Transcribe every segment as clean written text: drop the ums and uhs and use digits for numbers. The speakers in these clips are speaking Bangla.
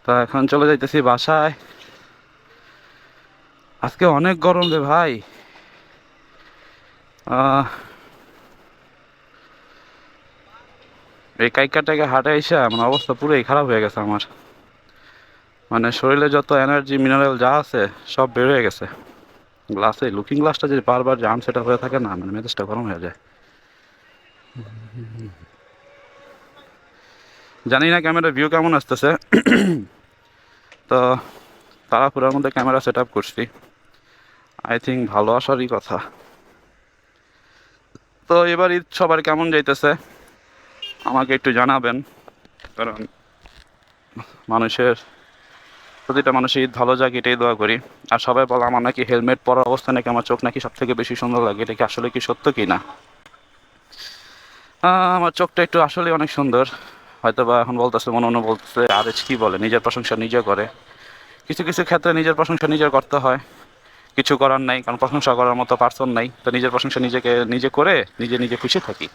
তো এখন চলে যাইতেছি বাসায়। আজকে অনেক গরম রে ভাই। আহ, এই কাইকাটাকে হাটে এসে মানে অবস্থা পুরোই খারাপ হয়ে গেছে আমার। মানে শরীরে যত এনার্জি মিনারেল যা আছে সব বের হয়ে গেছে। গ্লাসে লুকিং গ্লাসটা যদি বারবার জাম সেটা হয়ে থাকে না, মানে মেজাজটা গরম হয়ে যায়। জানি না ক্যামেরার ভিউ কেমন আসতেছে। তো তাড়াহুড়োর মধ্যে ক্যামেরা সেট আপ করছি, আই থিঙ্ক ভালো আসারই কথা। তো এবার ঈদ সবার কেমন যাইতেছে আমাকে একটু জানাবেন, কারণ মানুষের প্রতিটা মানুষের ঈদ ভালো যাক এটাই দোয়া করি। আর সবাই বলে আমার নাকি হেলমেট পরার অবস্থা নাকি আমার চোখ নাকি সব থেকে বেশি সুন্দর লাগে, এটা কি আসলে কি সত্য কি না? আমার চোখটা একটু আসলে অনেক সুন্দর। হয়তো বা এখন বলতেছে, মনে মনে বলতেছে আরে কি বলে, নিজের প্রশংসা নিজে করে। কিছু কিছু ক্ষেত্রে নিজের প্রশংসা নিজের করতে হয়, কিছু করার নাই, কারণ প্রশংসা করার মতো পার্সন নাই। তো নিজের প্রশংসা নিজেকে নিজে করে নিজে নিজে খুশি থাকি।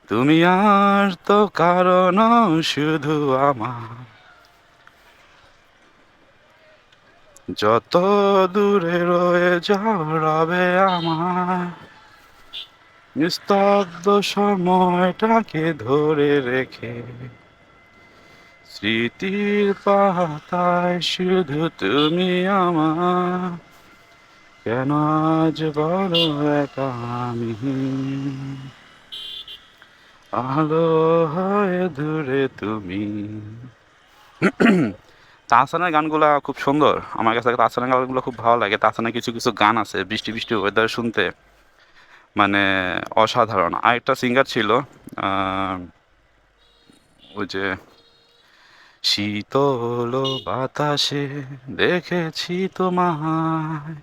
তুমি আর তো কারণ শুধু আমার, যত দূরে রয়ে যাও রবে আমার, নিস্তব্ধ সময়টাকে ধরে রেখে স্মৃতির পাতায় শুধু তুমি আমার, কেন আজ বলো একা আমি, আলো হয়ে দূরে তুমি। তাহসানের গানগুলা খুব সুন্দর, আমার কাছে তাহসানের গানগুলো খুব ভালো লাগে। তাহসানের কিছু কিছু গান আছে বৃষ্টি বৃষ্টি ওয়েদার শুনতে মানে অসাধারণ। আরেকটা সিঙ্গার ছিল, আহ, ওই যে শীতল বাতাসে দেখেছি তোমায়,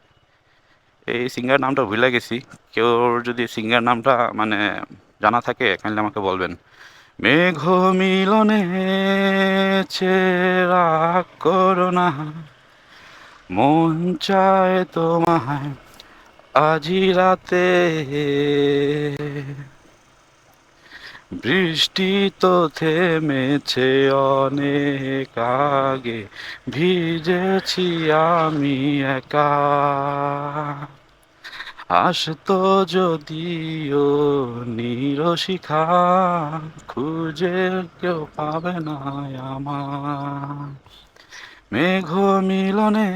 এই সিঙ্গার নামটা ভুলে গেছি। কেউ যদি সিঙ্গার নামটা মানে জানা থাকে কাইন্ডলি আমাকে বলবেন। মেঘ মিলনে চেরা করোনা, মন চায় তোমায় আজি রাতে, বৃষ্টি তো থেমেছে অনেক আগে, ভিজেছি আমি একা, আসতো যদিও নিরশিখা, খুঁজে কেউ পাবে না আমার, মেঘ মিলনে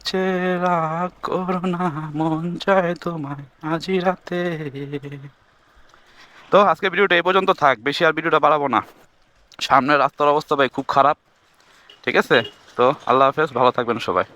চেরা করোনা, মন চায় তোমায় আজি রাতে। তো আজকে ভিডিওটা এই পর্যন্ত থাক, বেশি আর ভিডিওটা বাড়াবো না। সামনের রাস্তার অবস্থা ভাই খুব খারাপ। ঠিক আছে, তো আল্লাহ হাফেজ, ভালো থাকবেন সবাই।